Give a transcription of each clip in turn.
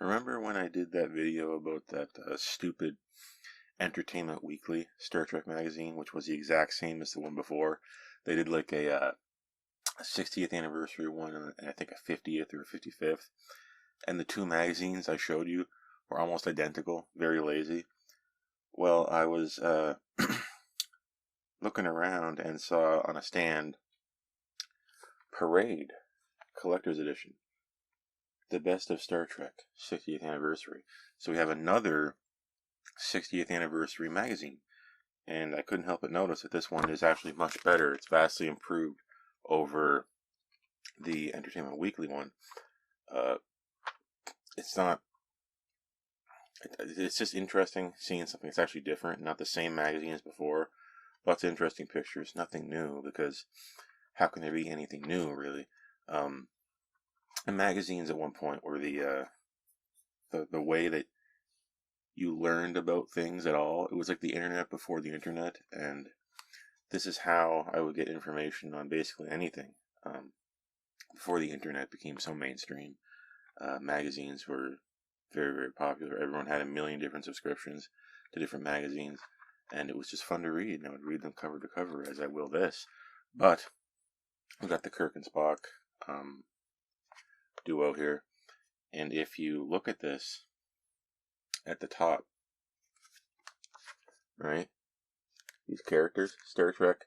Remember when I did that video about that stupid Entertainment Weekly Star Trek magazine, which was the exact same as the one before? They did like a 60th anniversary one and I think a 50th or a 55th. And the two magazines I showed you were almost identical, very lazy. Well, I was looking around and saw on a stand Parade Collector's Edition, the best of Star Trek 60th anniversary. So we have another 60th anniversary magazine, and I couldn't help but notice that this one is actually much better. It's vastly improved over the Entertainment Weekly one. It's not. It's just interesting seeing something that's actually different, not the same magazine as before. Lots of interesting pictures, nothing new, because how can there be anything new, really? And magazines at one point were the way that you learned about things at all. It was like the internet before the internet, and this is how I would get information on basically anything. Before the internet became so mainstream, magazines were very, very popular. Everyone had a million different subscriptions to different magazines, and it was just fun to read, and I would read them cover to cover, as I will this. But we got the Kirk and Spock duo here, and if you look at this at the top, right, these characters, Star Trek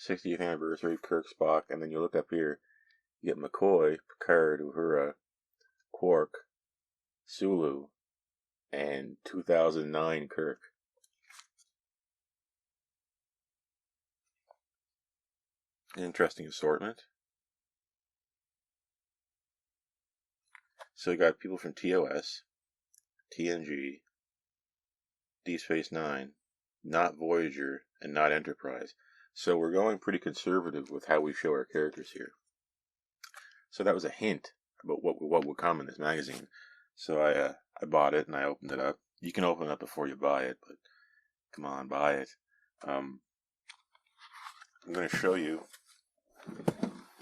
60th anniversary, Kirk, Spock, and then you look up here, you get McCoy, Picard, Uhura, Quark, Sulu, and 2009 Kirk. An interesting assortment. So you got people from TOS, TNG, Deep Space Nine, not Voyager, and not Enterprise. So we're going pretty conservative with how we show our characters here. So that was a hint about what would come in this magazine. So I bought it and I opened it up. You can open it up before you buy it, but come on, buy it. I'm going to show you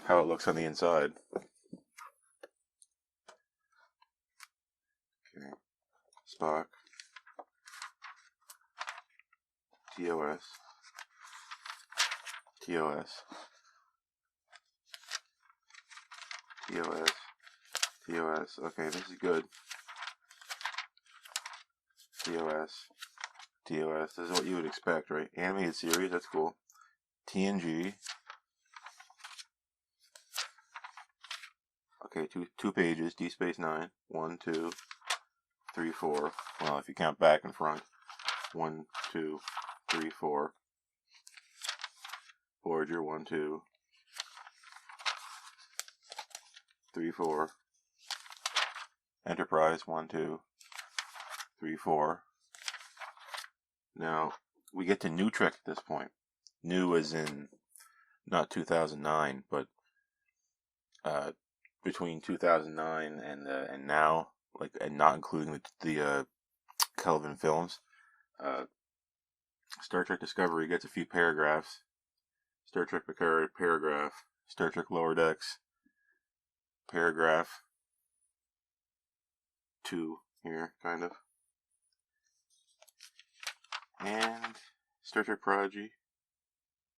how it looks on the inside. Okay. Spock, TOS, TOS, TOS, TOS. Okay, this is good. TOS, TOS. This is what you would expect, right? Animated series, that's cool. TNG. Okay, two pages. Deep Space Nine. 1, 2, 3, 4. Well, if you count back and front. 1, 2, 3, 4. Voyager. 1, 2, 3, 4. Enterprise. 1, 2, 3, 4. Now we get to Nutrek at this point. New as in not 2009, but between 2009 and now, like, and not including the Kelvin films. Star Trek Discovery gets a few paragraphs. Star Trek Picard, paragraph. Star Trek Lower Decks, paragraph 2 here, kind of. And Star Trek Prodigy,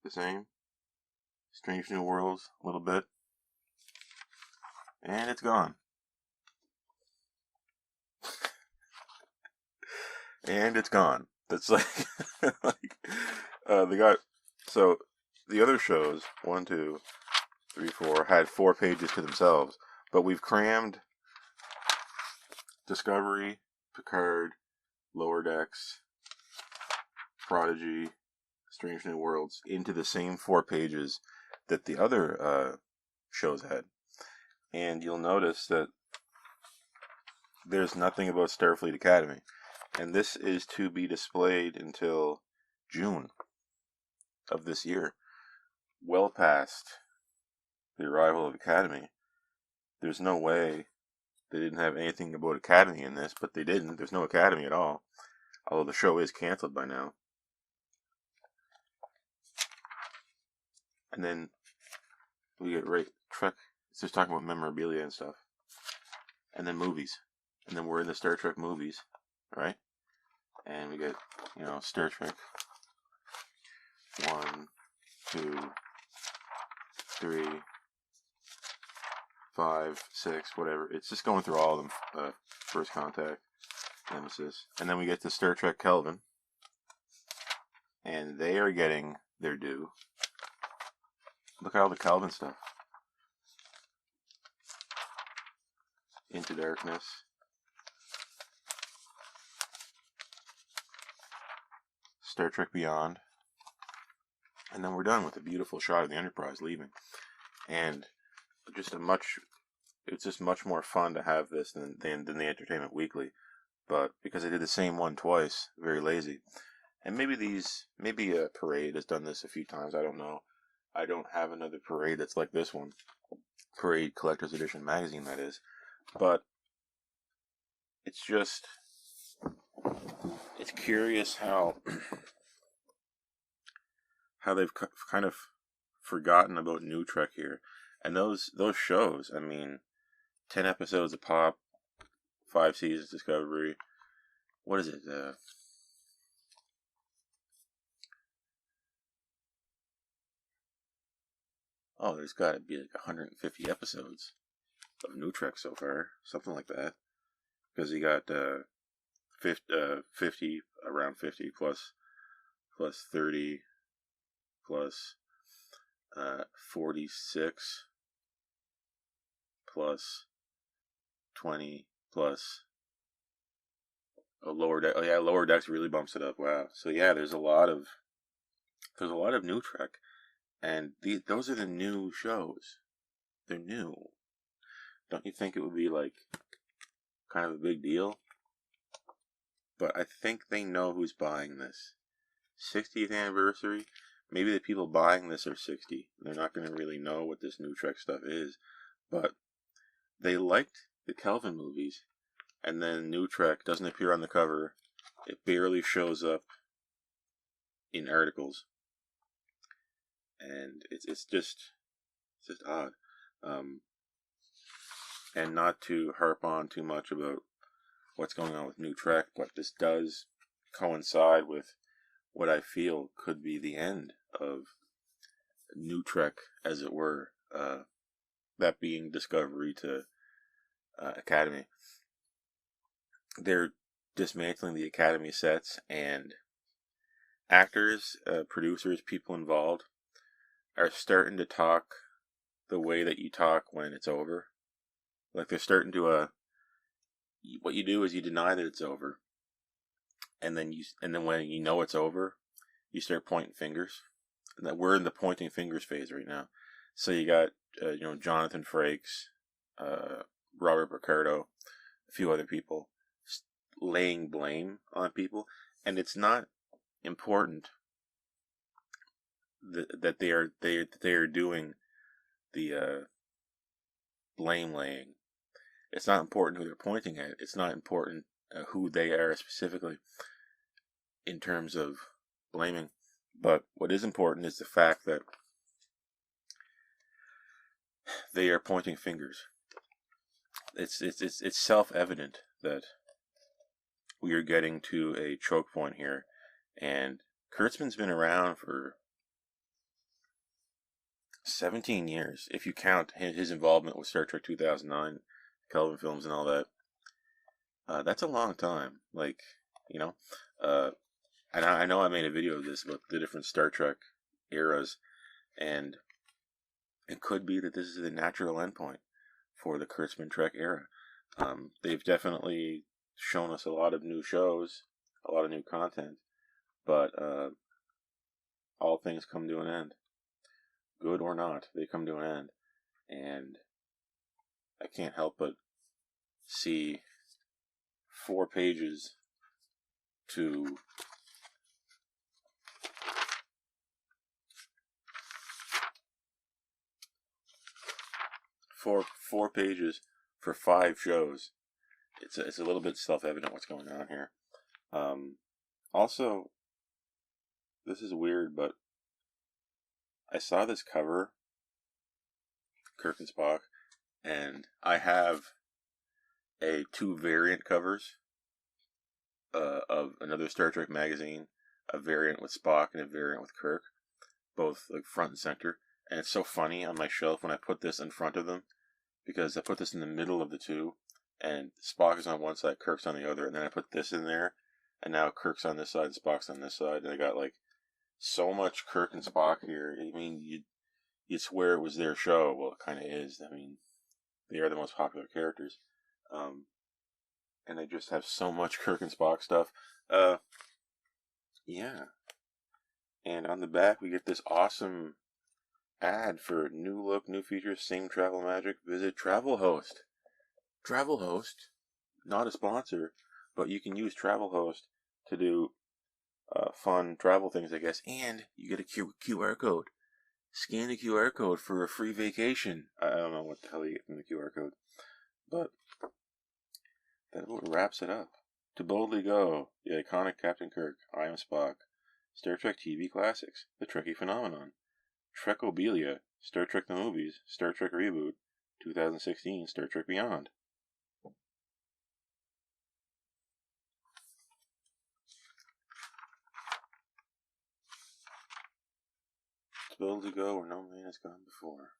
the same. Strange New Worlds, a little bit. And it's gone. And it's gone. That's like, they got, so the other shows, 1, 2, 3, 4, had 4 pages to themselves, but we've crammed Discovery, Picard, Lower Decks, Prodigy, Strange New Worlds into the same 4 pages that the other shows had. And you'll notice that there's nothing about Starfleet Academy. And this is to be displayed until June of this year. Well past the arrival of Academy. There's no way they didn't have anything about Academy in this, but they didn't. There's no Academy at all. Although the show is canceled by now. And then we get right Trek. It's just talking about memorabilia and stuff. And then movies. And then we're in the Star Trek movies, right? And we get, Star Trek 1, 2, 3, 5, 6, whatever. It's just going through all of them. First Contact, Nemesis. And then we get to Star Trek Kelvin. And they are getting their due. Look at all the Kelvin stuff. Into Darkness. Star Trek Beyond. And then we're done with a beautiful shot of the Enterprise leaving. And it's just much more fun to have this than the Entertainment Weekly. But because I did the same one twice, very lazy. And maybe a Parade has done this a few times, I don't know. I don't have another Parade that's like this one. Parade Collector's Edition magazine, that is. But it's curious how they've kind of forgotten about Nutrek here. And those shows, I mean, 10 episodes a pop, 5 seasons Discovery. What is it? There's got to be like 150 episodes of Nutrek so far, something like that. Because you got 50, around 50 plus 30 plus 46 plus 20 plus Lower Deck. Oh yeah, Lower Decks really bumps it up. Wow. So yeah, there's a lot of Nutrek, and those are the new shows. They're new. Don't you think it would be like kind of a big deal? But I think they know who's buying this. 60th anniversary. Maybe the people buying this are 60. They're not going to really know what this Nutrek stuff is. But they liked the Kelvin movies. And then Nutrek doesn't appear on the cover. It barely shows up in articles. And it's just odd. And not to harp on too much about what's going on with Nutrek, but this does coincide with what I feel could be the end of Nutrek, as it were. That being Discovery to Academy. They're dismantling the Academy sets, and actors, producers, people involved are starting to talk the way that you talk when it's over. Like they're starting to what you do is you deny that it's over, and then when you know it's over, you start pointing fingers. And that we're in the pointing fingers phase right now. So you got Jonathan Frakes, Robert Picardo, a few other people laying blame on people, and it's not important that they are doing the blame laying. It's not important who they're pointing at. It's not important who they are specifically in terms of blaming. But what is important is the fact that they are pointing fingers. It's self-evident that we are getting to a choke point here, and Kurtzman's been around for 17 years, if you count his involvement with Star Trek 2009, Kelvin films, and all that. That's a long time. And I know I made a video of this about the different Star Trek eras, and it could be that this is the natural endpoint for the Kurtzman Trek era. They've definitely shown us a lot of new shows, a lot of new content, but all things come to an end. Good or not, they come to an end. And I can't help but see 4 pages to four pages for 5 shows. It's a little bit self-evident what's going on here. Also, this is weird, but I saw this cover, Kirk and Spock, and I have two variant covers of another Star Trek magazine, a variant with Spock and a variant with Kirk, both like front and center. And it's so funny on my shelf when I put this in front of them because I put this in the middle of the two, and Spock is on one side, Kirk's on the other, and then I put this in there, and now Kirk's on this side, and Spock's on this side, and I got like so much Kirk and Spock here. I mean, you'd swear it was their show. Well, it kind of is. I mean, they are the most popular characters, um, and they just have so much Kirk and Spock stuff. Yeah. And on the back, we get this awesome ad for new look, new features, same travel magic. Visit TravelHost. TravelHost, not a sponsor, but you can use TravelHost to do fun travel things, I guess. And you get a QR code. Scan the QR code for a free vacation. I don't know what the hell you get from the QR code, but that wraps it up. To boldly go, the iconic Captain Kirk, I Am Spock, Star Trek TV Classics, The Trekkie Phenomenon, Trekobilia, Star Trek the Movies, Star Trek Reboot, 2016 Star Trek Beyond. To boldly go where no man has gone before.